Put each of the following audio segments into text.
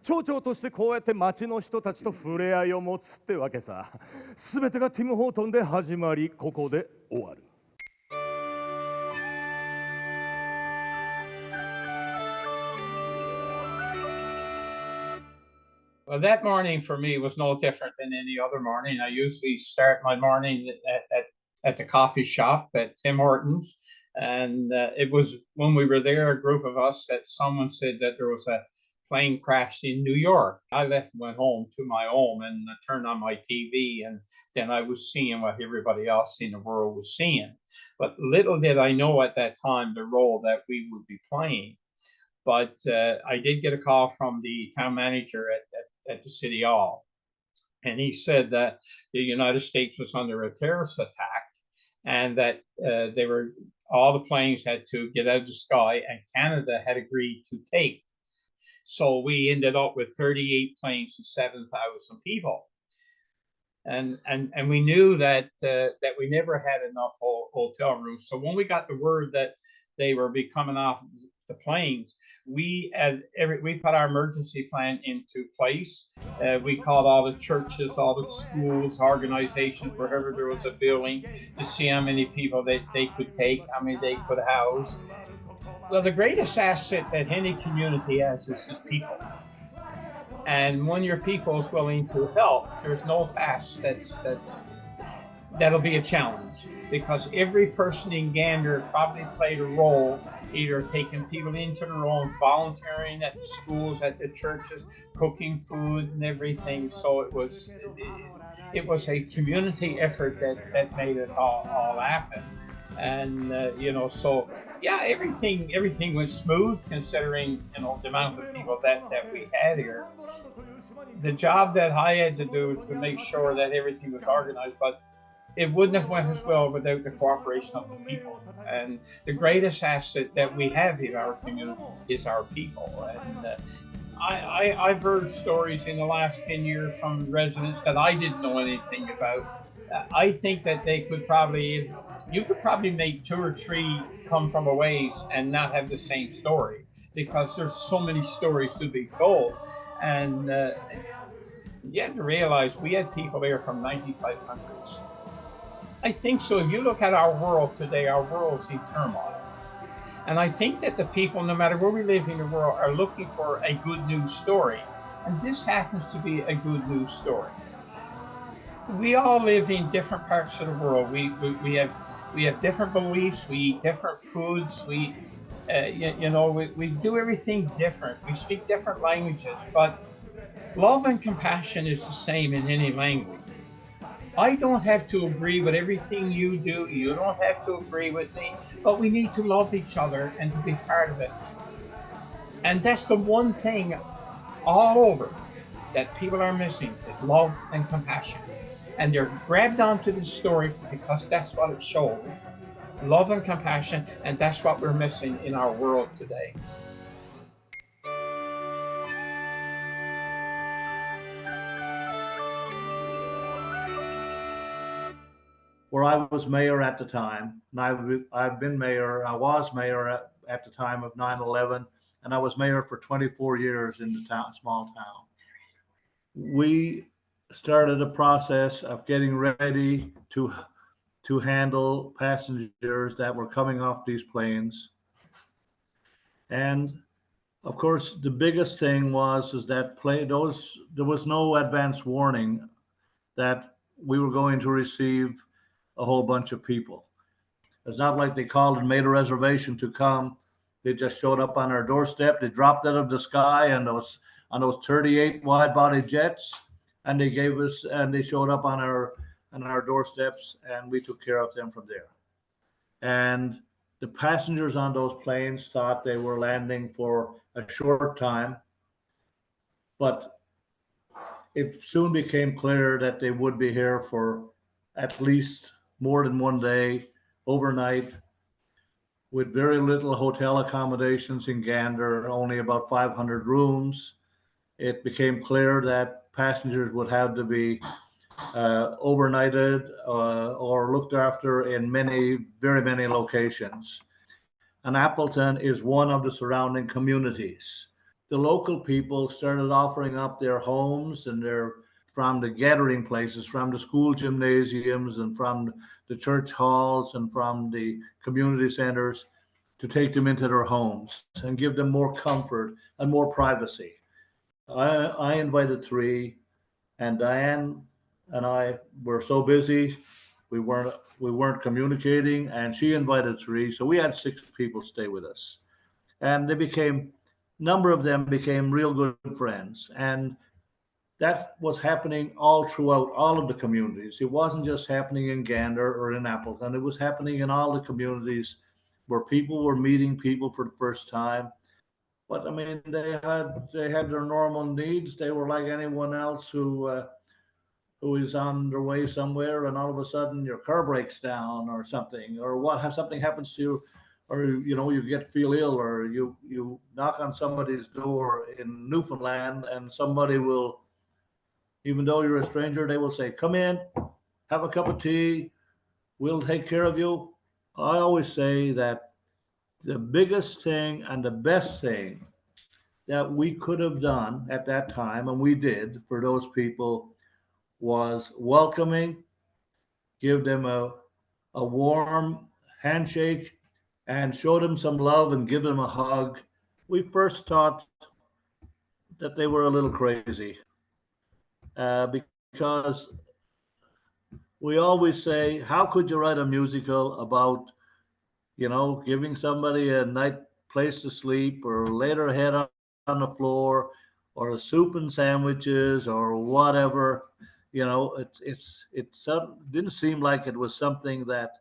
町長としてこうやって町の人たちと触れ合いを持つってわけさ。全てがティム・ホートンで始まり、ここで終わる。Well, that morning for me was no different than any other morning. I usually start my morning at the coffee shop at Tim Hortons. And it was when we were there, a group of us, that someone said that there was a plane crashed in New York. I left and went home to my home and turned on my TV. And then I was seeing what everybody else in the world was seeing. But little did I know at that time the role that we would be playing. But I did get a call from the town manager at the city hall. And he said that the United States was under a terrorist attack and that all the planes had to get out of the sky and Canada had agreed to take. So we ended up with 38 planes and 7,000 people. And we knew that we never had enough hotel rooms. So when we got the word that they were be coming off the planes, we put our emergency plan into place. We called all the churches, all the schools, organizations, wherever there was a building, to see how many people they could take, how many they could house. Well, the greatest asset that any community has is people. And when your people is willing to help, there's no task that'll be a challenge, because every person in Gander probably played a role, either taking people into the rooms, volunteering at the schools, at the churches, cooking food and everything. So it was a community effort that made it all happen. And so yeah, everything went smooth, considering the amount of people that we had here. The job that I had to do was to make sure that everything was organized, but it wouldn't have went as well without the cooperation of the people. And the greatest asset that we have in our community is our people. And I've heard stories in the last 10 years from residents that I didn't know anything about. I think that you could probably make 2 or 3 come from a ways and not have the same story, because there's so many stories to be told. And you have to realize we had people there from 95 countries. I think so. If you look at our world today, our world's in turmoil. And I think that the people, no matter where we live in the world, are looking for a good news story. And this happens to be a good news story. We all live in different parts of the world. We have different beliefs. We eat different foods. We do everything different. We speak different languages, but love and compassion is the same in any language. I don't have to agree with everything you do. You don't have to agree with me, but we need to love each other and to be part of it. And that's the one thing all over that people are missing, is love and compassion. And they're grabbed onto this story because that's what it shows. Love and compassion, and that's what we're missing in our world today. Where I was mayor at the time, and I was mayor at the time of 9/11, and I was mayor for 24 years in the small town. We started a process of getting ready to handle passengers that were coming off these planes. And of course, the biggest thing was that there was no advance warning that we were going to receive a whole bunch of people. It's not like they called and made a reservation to come. They just showed up on our doorstep. They dropped out of the sky on those 38 wide-body jets, and they showed up on our doorsteps, and we took care of them from there. And the passengers on those planes thought they were landing for a short time, but it soon became clear that they would be here for at least more than one day, overnight, with very little hotel accommodations in Gander, only about 500 rooms. It became clear that passengers would have to be overnighted or looked after in very many locations. And Appleton is one of the surrounding communities. the local people started offering up their homes and from the gathering places, from the school gymnasiums and from the church halls and from the community centers, to take them into their homes and give them more comfort and more privacy. I invited 3, and Diane and I were so busy, we weren't communicating, and she invited 3, so we had 6 people stay with us, and number of them became real good friends, and that was happening all throughout all of the communities. It wasn't just happening in Gander or in Appleton. It was happening in all the communities where people were meeting people for the first time. But I mean, they had their normal needs. They were like anyone else who is on their way somewhere, and all of a sudden your car breaks down or something, or something happens to you, or you feel ill, or you knock on somebody's door in Newfoundland, and somebody will, even though you're a stranger, they will say, "Come in, have a cup of tea, we'll take care of you." I always say that the biggest thing and the best thing that we could have done at that time, and we did for those people, was welcoming, give them a warm handshake, and show them some love and give them a hug. We first thought that they were a little crazy because we always say, how could you write a musical about, giving somebody a night place to sleep, or lay their head on the floor, or soup and sandwiches, or whatever. It didn't seem like it was something that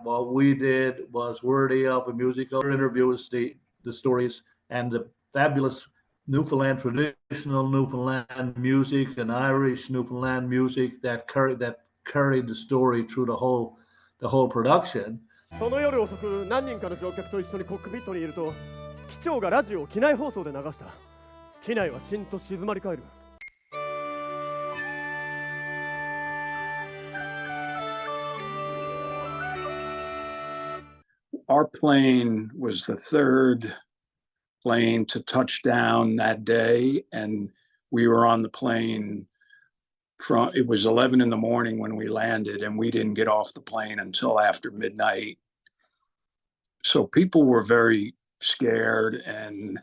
what we did was worthy of a musical. Interviews, the stories, and the fabulous Newfoundland, traditional Newfoundland music and Irish Newfoundland music that carried the story through the whole production. その夜遅く、何人かの乗客と一緒にコックピットにいると、機長がラジオを機内放送で流した。機内はしんと静まり返る。Our plane was the 3rd plane to touch down that day, and we were on the plane it was 11 in the morning when we landed, and we didn't get off the plane until after midnight. So people were very scared, and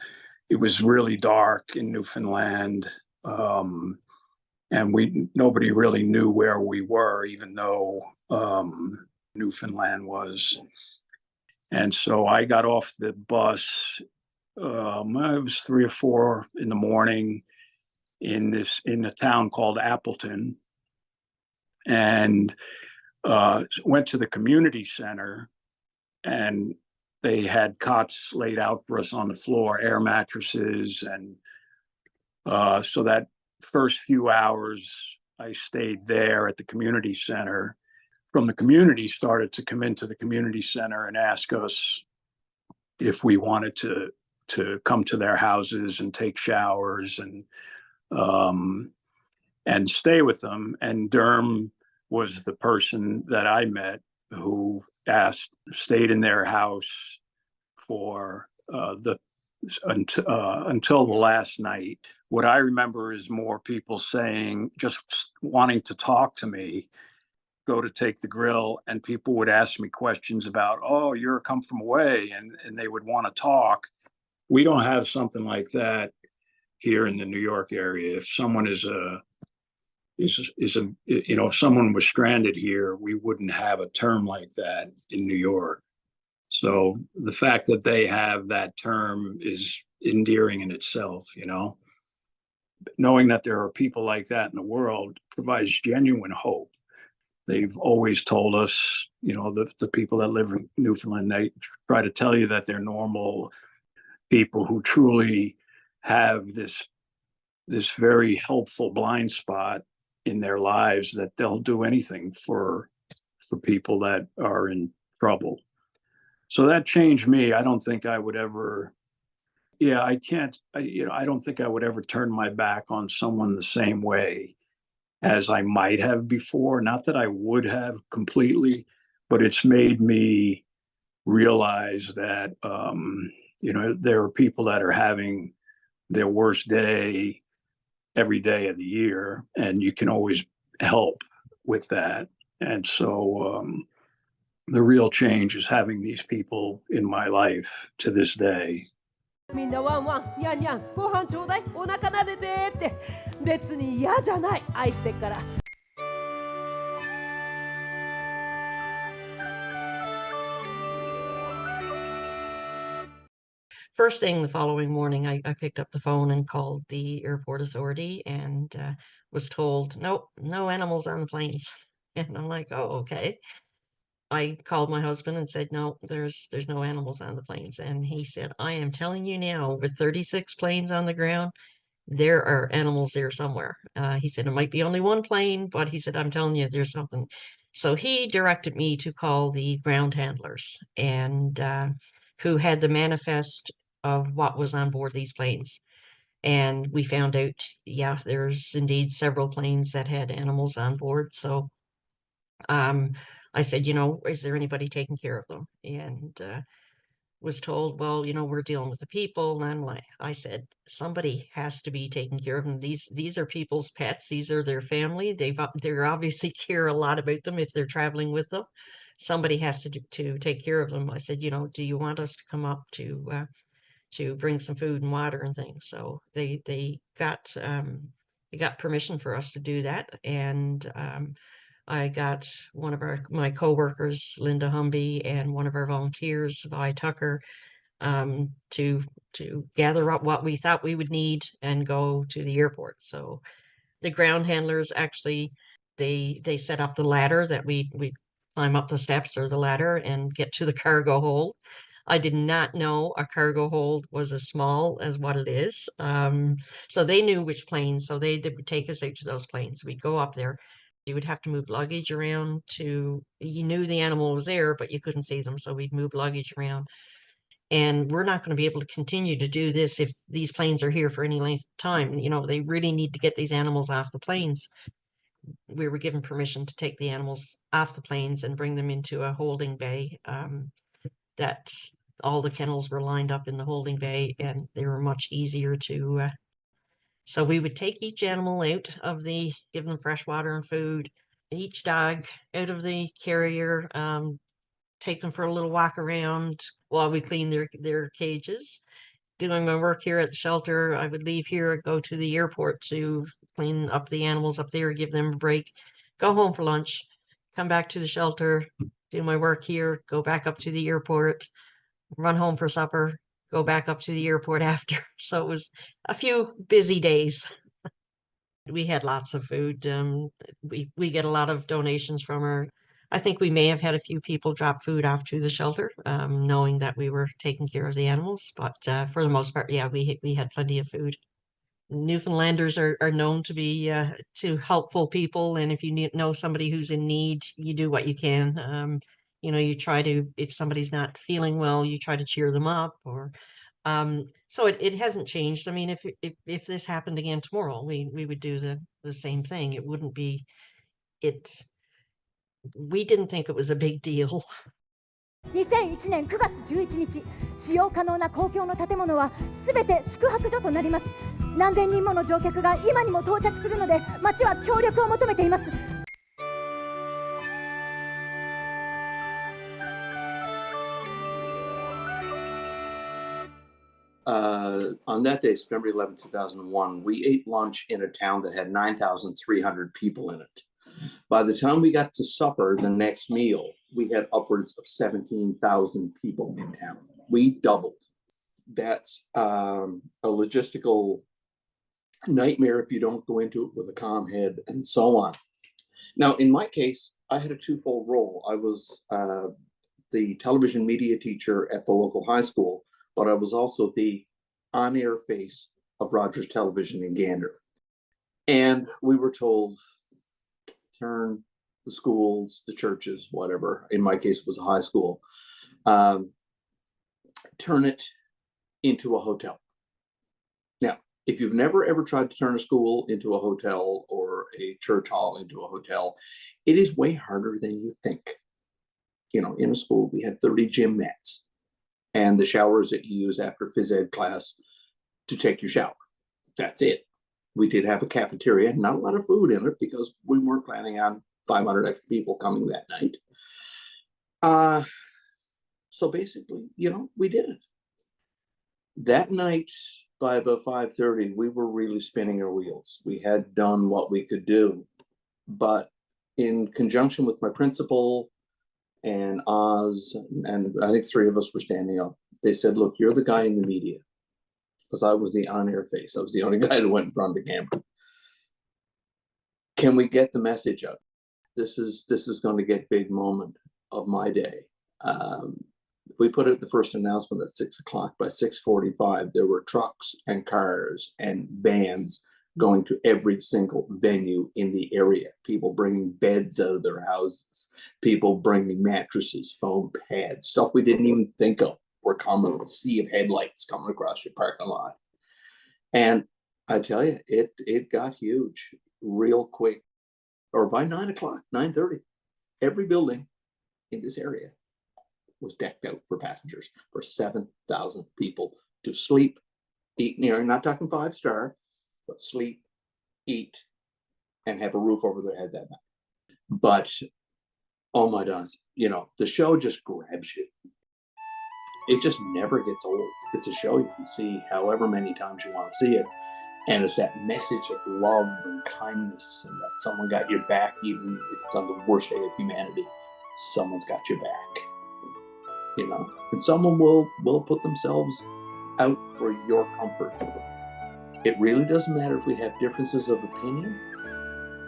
it was really dark in Newfoundland, and nobody really knew where we were, even though Newfoundland was. And so I got off the bus. It was 3 or 4 in the morning in a town called Appleton, and went to the community center, and they had cots laid out for us on the floor, air mattresses, and so that first few hours I stayed there at the community center. From the community started to come into the community center and ask us if we wanted to come to their houses and take showers and stay with them. And Derm was the person that I met who stayed in their house for until the last night. What I remember is more people saying, just wanting to talk to me, go to take the grill, and people would ask me questions about, "Oh, you're come from away," and they would want to talk. We don't have something like that here in the New York area. If someone if someone was stranded here, we wouldn't have a term like that in New York. So the fact that they have that term is endearing in itself, Knowing that there are people like that in the world provides genuine hope. They've always told us, the people that live in Newfoundland, they try to tell you that they're normal people who truly have this very helpful blind spot in their lives, that they'll do anything for people that are in trouble. So that changed me. I don't think I would ever, I don't think I would ever turn my back on someone the same way as I might have before. Not that I would have completely, but it's made me realize that You know, there are people that are having their worst day every day of the year, and you can always help with that. And so the real change is having these people in my life to this day. みんなワンワンニャンニャンご飯ちょうだいお腹撫でてって別に嫌じゃない愛してっから First thing the following morning, I picked up the phone and called the airport authority and was told, nope, no animals on the planes. And I'm like, oh, okay. I called my husband and said, no, there's no animals on the planes. And he said, I am telling you now, with 36 planes on the ground, there are animals there somewhere. He said, it might be only one plane, but he said, I'm telling you, there's something. So he directed me to call the ground handlers and who had the manifest of what was on board these planes. And we found out, yeah, there's indeed several planes that had animals on board. So I said, is there anybody taking care of them? And was told, well, we're dealing with the people. And I said, somebody has to be taking care of them. These are people's pets. These are their family. They're obviously care a lot about them if they're traveling with them. Somebody has to take care of them. I said, do you want us to come up to bring some food and water and things? So they got permission for us to do that. And I got one of my coworkers, Linda Humby, and one of our volunteers, Vi Tucker, to gather up what we thought we would need and go to the airport. So the ground handlers actually they set up the ladder that we climb up the steps or the ladder and get to the cargo hold. I did not know a cargo hold was as small as what it is. So they knew which planes, so they would take us out to those planes. We'd go up there. You would have to move luggage around you knew the animal was there, but you couldn't see them. So we'd move luggage around. And we're not going to be able to continue to do this if these planes are here for any length of time. They really need to get these animals off the planes. We were given permission to take the animals off the planes and bring them into a holding bay. That all the kennels were lined up in the holding bay, and they were much easier to so we would take each animal out of give them fresh water and food, each dog out of the carrier, take them for a little walk around while we clean their cages. Doing my work here at the shelter, I would leave here, go to the airport to clean up the animals up there, give them a break, go home for lunch, come back to the shelter, do my work here, go back up to the airport, run home for supper, go back up to the airport after. So it was a few busy days. We had lots of food. We get a lot of donations from her. I think we may have had a few people drop food off to the shelter, knowing that we were taking care of the animals. But for the most part, yeah, we had plenty of food. Newfoundlanders are known to be to helpful people, and if you know somebody who's in need, you do what you can. You try to, if somebody's not feeling well, you try to cheer them up, or so it hasn't changed. I mean, if this happened again tomorrow, we would do the same thing. It wouldn't be we didn't think it was a big deal. 2001年9月11日、使用可能な公共の建物はすべて宿泊所となります。何千人もの乗客が今にも到着するので、町は協力を求めています。On that day, September 11, 2001, we ate lunch in a town that had 9,300 people in it. By the time we got to supper, the next meal, we had upwards of 17,000 people in town. We doubled. That's a logistical nightmare if you don't go into it with a calm head and so on. Now, in my case, I had a twofold role. I was the television media teacher at the local high school, but I was also the on-air face of Rogers Television in Gander. And we were told, turn the schools, the churches, whatever, in my case it was a high school, turn it into a hotel. Now, if you've never ever tried to turn a school into a hotel or a church hall into a hotel, it is way harder than you think. In a school, we had 30 gym mats. and the showers that you use after phys ed class to take your shower. That's it. We did have a cafeteria, not a lot of food in it because we weren't planning on 500 extra people coming that night. So basically, we did it. That night, by about 5:30, we were really spinning our wheels. We had done what we could do, but in conjunction with my principal and Oz, and I think 3 of us were standing up, they said, look, you're the guy in the media. Because I was the on-air face. I was the only guy that went in front of the camera. Can we get the message out? This is going to get big moment of my day. We put out the first announcement at 6 o'clock. By 6:45, there were trucks and cars and vans going to every single venue in the area. People bringing beds out of their houses. People bringing mattresses, foam pads, stuff we didn't even think of. Were coming, a sea of headlights coming across your parking lot. And I tell you, it got huge real quick. Or by 9 o'clock, 9:30, every building in this area was decked out for passengers, for 7,000 people to sleep, eat, not talking 5-star, but sleep, eat, and have a roof over their head that night. But, oh my gosh, the show just grabs you. It just never gets old. It's a show you can see however many times you want to see it. And it's that message of love and kindness and that someone got your back, even if it's on the worst day of humanity. Someone's got your back. And someone will put themselves out for your comfort. It really doesn't matter if we have differences of opinion.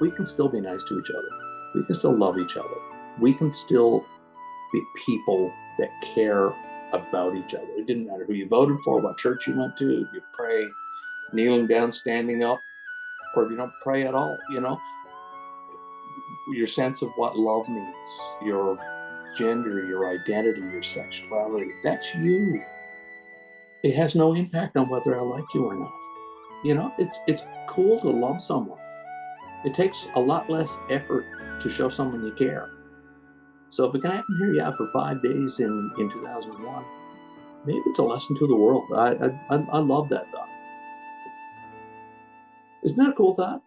We can still be nice to each other. We can still love each other. We can still be people that care about each other. It didn't matter who you voted for, what church you went to, if you pray kneeling down, standing up, or if you don't pray at all, your sense of what love means, your gender, your identity, your sexuality, that's you. It has no impact on whether I like you or not. It's cool to love someone. It takes a lot less effort to show someone you care. So if it can happen here, for 5 days in 2001, maybe it's a lesson to the world. I love that thought. Isn't that a cool thought?